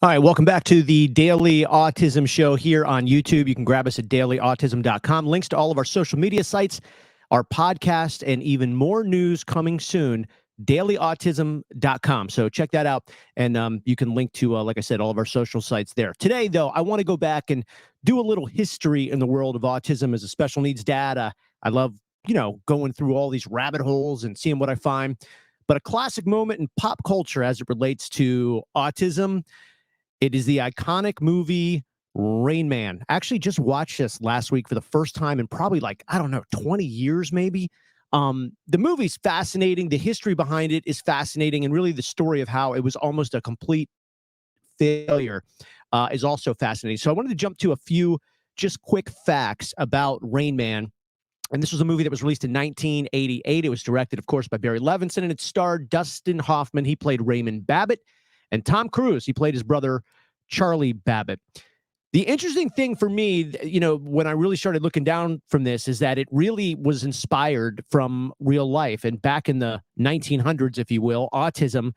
All right, welcome back to the Daily Autism Show here on YouTube. You can grab us at dailyautism.com. Links to all of our social media sites, our podcast, and even more news coming soon, dailyautism.com. So check that out, and you can link to, like I said, all of our social sites there. Today, though, I want to go back and do a little history in the world of autism as a special needs dad. I love, going through all these rabbit holes and seeing what I find. But a classic moment in pop culture as it relates to autism, it is the iconic movie Rain Man. I actually just watched this last week for the first time in probably 20 years maybe. The movie's fascinating. The history behind it is fascinating. And really the story of how it was almost a complete failure is also fascinating. So I wanted to jump to a few just quick facts about Rain Man. And this was a movie that was released in 1988. It was directed, of course, by Barry Levinson, and it starred Dustin Hoffman. He played Raymond Babbitt. And Tom Cruise, he played his brother, Charlie Babbitt. The interesting thing for me, when I really started looking down from this, is that it really was inspired from real life. And back in the 1900s, if you will, autism,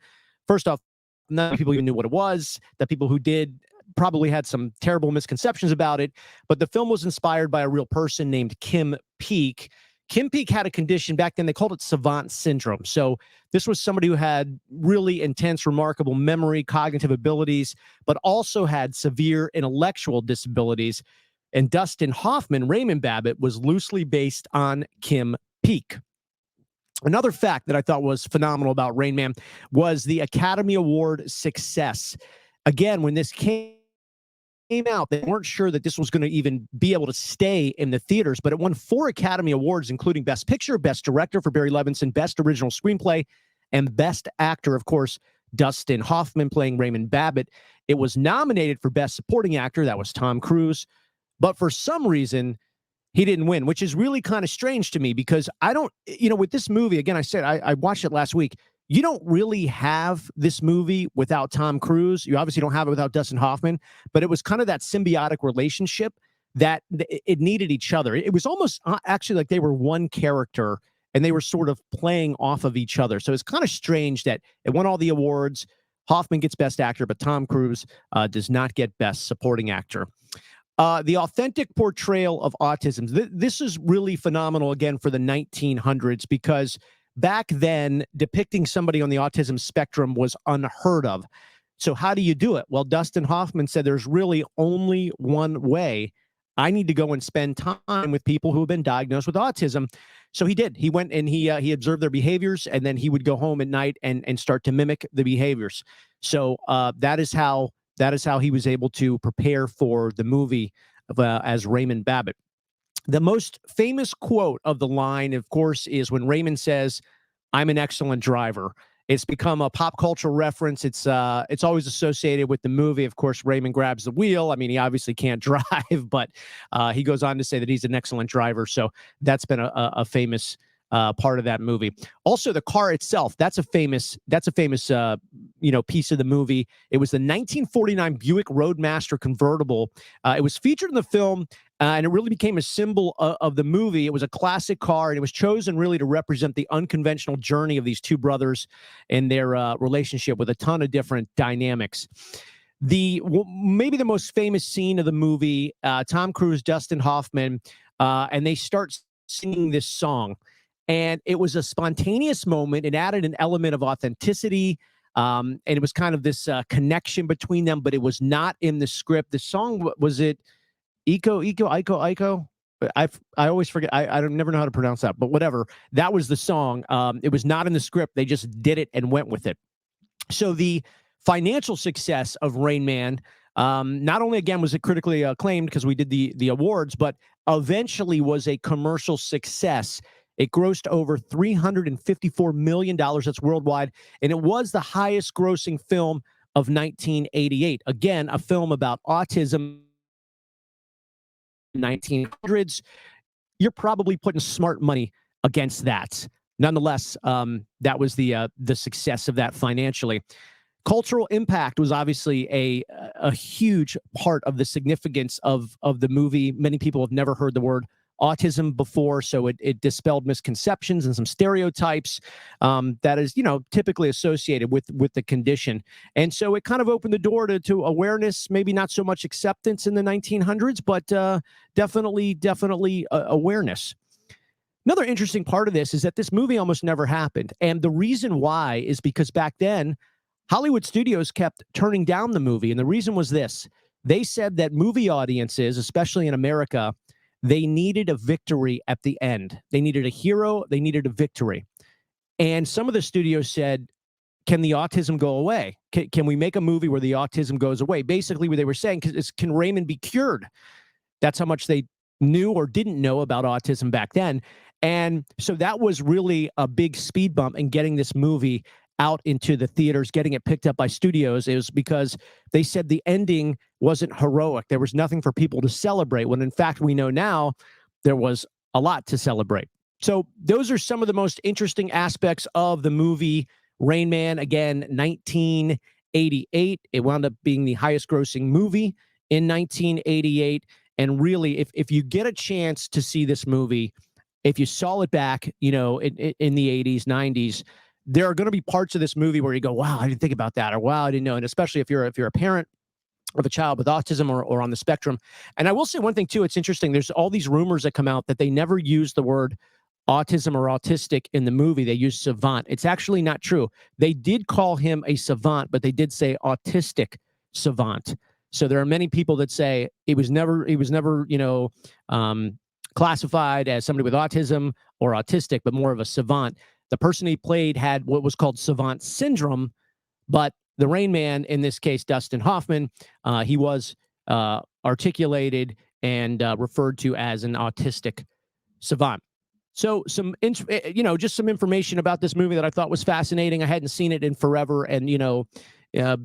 first off, not many people even knew what it was. The people who did probably had some terrible misconceptions about it. But the film was inspired by a real person named Kim Peek. Kim Peek had a condition back then, they called it savant syndrome. So this was somebody who had really intense, remarkable memory, cognitive abilities, but also had severe intellectual disabilities. And Dustin Hoffman, Raymond Babbitt, was loosely based on Kim Peek. Another fact that I thought was phenomenal about Rain Man was the Academy Award success. Again, when this came out, they weren't sure that this was going to even be able to stay in the theaters, but it won 4 Academy Awards, including Best Picture, Best Director for Barry Levinson, Best Original Screenplay, and Best Actor, of course, Dustin Hoffman playing Raymond Babbitt. It was nominated for Best Supporting Actor. That was Tom Cruise. But for some reason, he didn't win, which is really kind of strange to me because I don't, with this movie, again, I said, I watched it last week. You don't really have this movie without Tom Cruise. You obviously don't have it without Dustin Hoffman, but it was kind of that symbiotic relationship that it needed each other. It was almost actually like they were one character and they were sort of playing off of each other. So it's kind of strange that it won all the awards. Hoffman gets Best Actor, but Tom Cruise does not get Best Supporting Actor. The authentic portrayal of autism. This is really phenomenal, again, for the 1900s, because back then, depicting somebody on the autism spectrum was unheard of. So how do you do it? Well, Dustin Hoffman said there's really only one way. I need to go and spend time with people who have been diagnosed with autism. So he did. He went and he observed their behaviors, and then he would go home at night and start to mimic the behaviors. So that is how he was able to prepare for the movie as Raymond Babbitt. The most famous quote of the line, of course, is when Raymond says, "I'm an excellent driver." It's become a pop culture reference. It's always associated with the movie. Of course, Raymond grabs the wheel. I mean, he obviously can't drive, but he goes on to say that he's an excellent driver. So that's been a famous part of that movie. Also, the car itself, that's a famous piece of the movie. It was the 1949 Buick Roadmaster convertible. It was featured in the film, and it really became a symbol of the movie. It was a classic car, and it was chosen really to represent the unconventional journey of these two brothers and their relationship with a ton of different dynamics. Maybe the most famous scene of the movie, Tom Cruise, Dustin Hoffman, and they start singing this song. And it was a spontaneous moment. It added an element of authenticity. And it was kind of this connection between them, but it was not in the script. The song, was it Iko? I always forget. I don't never know how to pronounce that, but whatever. That was the song. It was not in the script. They just did it and went with it. So the financial success of Rain Man, not only, again, was it critically acclaimed because we did the awards, but eventually was a commercial success. It grossed over $354 million. That's worldwide. And it was the highest grossing film of 1988. Again, a film about autism. 1900s. You're probably putting smart money against that. Nonetheless, that was the success of that financially. Cultural impact was obviously a huge part of the significance of the movie. Many people have never heard the word autism before, so it dispelled misconceptions and some stereotypes that is, typically associated with the condition. And so it kind of opened the door to awareness, maybe not so much acceptance in the 1900s, but definitely awareness. Another interesting part of this is that this movie almost never happened. And the reason why is because back then, Hollywood studios kept turning down the movie. And the reason was this: they said that movie audiences, especially in America, they needed a victory at the end. They needed a hero, they needed a victory. And some of the studios said, can the autism go away? Can we make a movie where the autism goes away? Basically, what they were saying is, can Raymond be cured? That's how much they knew or didn't know about autism back then. And so that was really a big speed bump in getting this movie out into the theaters, getting it picked up by studios, is because they said the ending wasn't heroic. There was nothing for people to celebrate, when in fact we know now there was a lot to celebrate. So those are some of the most interesting aspects of the movie Rain Man. Again, 1988. It wound up being the highest grossing movie in 1988. And really, if you get a chance to see this movie, if you saw it back, in the 80s, 90s, there are going to be parts of this movie where you go, wow, I didn't think about that, or wow, I didn't know. And especially if you're a parent of a child with autism or on the spectrum. And I will say one thing too, it's interesting. There's all these rumors that come out that they never use the word autism or autistic in the movie. They use savant. It's actually not true. They did call him a savant, but they did say autistic savant. So there are many people that say he was never, classified as somebody with autism or autistic, but more of a savant. The person he played had what was called savant syndrome, but the Rain Man, in this case, Dustin Hoffman, he was articulated and referred to as an autistic savant. So just some information about this movie that I thought was fascinating. I hadn't seen it in forever. And,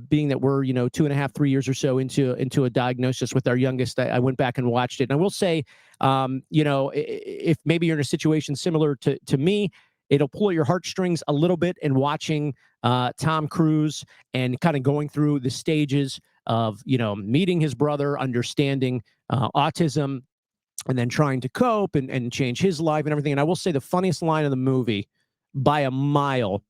being that we're, 2.5, 3 years or so into a diagnosis with our youngest, I went back and watched it. And I will say, if maybe you're in a situation similar to me, it'll pull at your heartstrings a little bit in watching Tom Cruise and kind of going through the stages of, meeting his brother, understanding autism, and then trying to cope and change his life and everything. And I will say the funniest line of the movie by a mile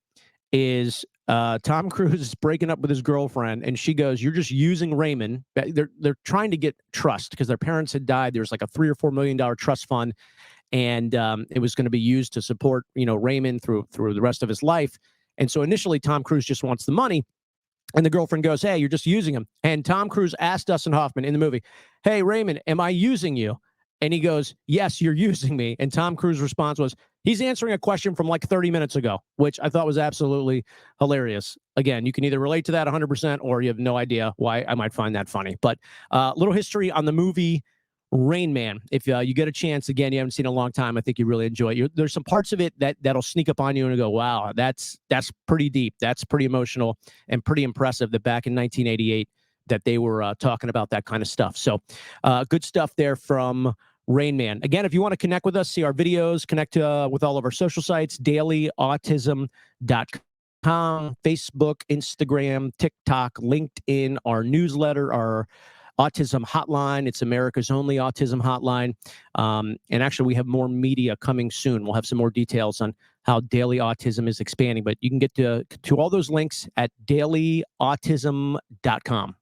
is Tom Cruise is breaking up with his girlfriend, and she goes, "You're just using Raymond." They're trying to get trust because their parents had died. There's like a $3 or $4 million trust fund, and it was going to be used to support Raymond through the rest of his life. And so initially, Tom Cruise just wants the money. And the girlfriend goes, "Hey, you're just using him." And Tom Cruise asked Dustin Hoffman in the movie, "Hey, Raymond, am I using you?" And he goes, "Yes, you're using me." And Tom Cruise's response was, he's answering a question from like 30 minutes ago, which I thought was absolutely hilarious. Again, you can either relate to that 100% or you have no idea why I might find that funny. But little history on the movie Rain Man. If you get a chance, again, you haven't seen it in a long time, I think you really enjoy it. There's some parts of it that'll sneak up on you and go, wow, that's pretty deep. That's pretty emotional and pretty impressive that back in 1988 that they were talking about that kind of stuff. So good stuff there from Rain Man. Again, if you want to connect with us, see our videos, connect with all of our social sites, dailyautism.com, Facebook, Instagram, TikTok, LinkedIn, our newsletter, our autism hotline. It's America's only autism hotline. And actually, we have more media coming soon. We'll have some more details on how Daily Autism is expanding. But you can get to all those links at dailyautism.com.